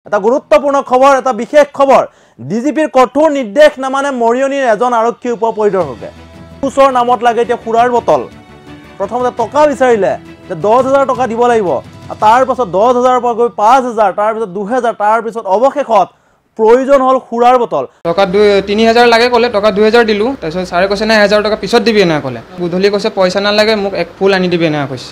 এটা গুৰুত্বপূৰ্ণ খবৰ, এটা বিশেষ খবৰ। ডিজিপিৰ কঠোৰ নিৰ্দেশ নামানে মৰিয়নিৰ এজন আৰক্ষী উপ পৰিদৰ্শকে। ঘুচৰ নামত লাগে এতিয়া সুৰাৰ বটল। প্ৰথমতে টকা বিচাৰিলে যে 10,000 টকা দিব লাগিব, তাৰ পাছত 10,000 পৰা গৈ 5,000, তাৰ পিছত 2,000, তাৰ পিছত অৱশেষত প্ৰয়োজন হ'ল সুৰাৰ বটল। টকা 3,000 লাগে ক'লে, টকা 2,000 দিলোঁ। তাৰপিছত ছাৰে কৈছে নাই 1,000 টকা পিছত দিবি এনে ক'লে। গধূলি কৈছে পইচা নালাগে, মোক এক ফুল আনি দিবি এনে কৈছে।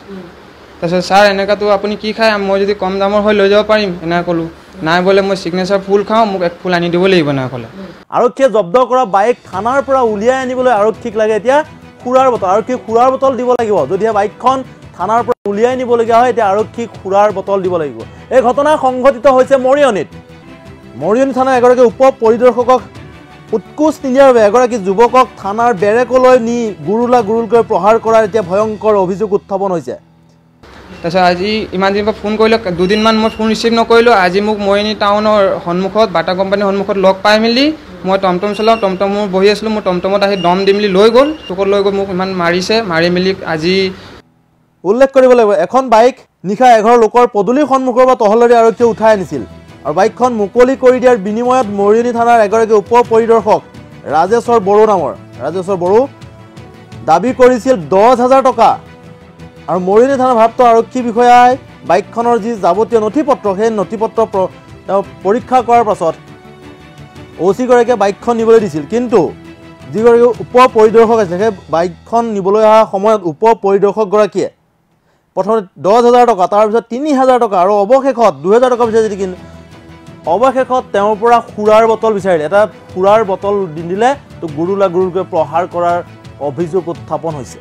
তাৰপিছত ছাৰ এনেকুৱাতো আপুনি কি খায়, মই যদি কম দামৰ হৈ লৈ যাব পাৰিম এনে ক'লোঁ। নাই বোলে মই চিগনেচাৰ ফুল খাওঁ, মোক এক ফুল আনি দিব লাগিব এনে ক'লে। আৰক্ষীয়ে জব্দ কৰা বাইক থানাৰ পৰা উলিয়াই আনিবলৈ আৰক্ষীক লাগে এতিয়া সুৰাৰ বটল। আৰক্ষীক সুৰাৰ বটল দিব লাগিব। যদিহে বাইকখন থানাৰ পৰা উলিয়াই নিবলগীয়া হয়, এতিয়া আৰক্ষীক সুৰাৰ বটল দিব লাগিব। এই ঘটনা সংঘটিত হৈছে মৰিয়নিত। মৰিয়নি থানাৰ এগৰাকী উপ পৰিদৰ্শকক উৎকোচ নিদিয়াৰ বাবে এগৰাকী যুৱকক থানাৰ বেৰেকলৈ নি গুৰুলকৈ প্ৰহাৰ কৰাৰ এতিয়া ভয়ংকৰ অভিযোগ উত্থাপন হৈছে। তাৰপিছত আজি ইমান দিনৰ পৰা ফোন কৰিলোঁ, 2 দিনমান মই ফোন ৰিচিভ নকৰিলোঁ। আজি মোক মৰিয়নি টাউনৰ সন্মুখত বাটা কোম্পানীৰ সন্মুখত লগ পাই মেলি, মই টমটম চলাওঁ, টমটম মোৰ বহি আছিলোঁ, মোৰ টমটমত আহি দম দি মেলি লৈ গ'ল। চকুত লৈ গৈ মোক ইমান মাৰিছে, মাৰি মেলি আজি উল্লেখ কৰিব লাগিব, এখন বাইক নিশা এঘৰ লোকৰ পদূলিৰ সন্মুখৰ পৰা তহলদাৰী আৰক্ষীয়ে উঠাই আনিছিল আৰু বাইকখন মুকলি কৰি দিয়াৰ বিনিময়ত মৰিয়নি থানাৰ এগৰাকী উপ পৰিদৰ্শক ৰাজেশ্বৰ বড়ো দাবী কৰিছিল 10,000 টকা। আৰু মৰিয়নি থানাৰ ভাৰপ্ৰাপ্ত আৰক্ষী বিষয়াই বাইকখনৰ যি যাৱতীয় নথিপত্ৰ, সেই নথিপত্ৰ পৰীক্ষা কৰাৰ পাছত OC-গৰাকীয়ে বাইকখন নিবলৈ দিছিল। কিন্তু যিগৰাকী উপ পৰিদৰ্শক আছিল, সেই বাইকখন নিবলৈ অহা সময়ত উপ পৰিদৰ্শকগৰাকীয়ে প্ৰথমতে 10,000 টকা, তাৰপিছত 3,000 টকা আৰু অৱশেষত 2,000 টকা বিচাৰিছিল। কিন্তু অৱশেষত তেওঁৰ পৰা সুৰাৰ বটল বিচাৰিলে। এটা সুৰাৰ বটল দি দিলে তো গুৰুলকৈ প্ৰহাৰ কৰাৰ অভিযোগ উত্থাপন হৈছে।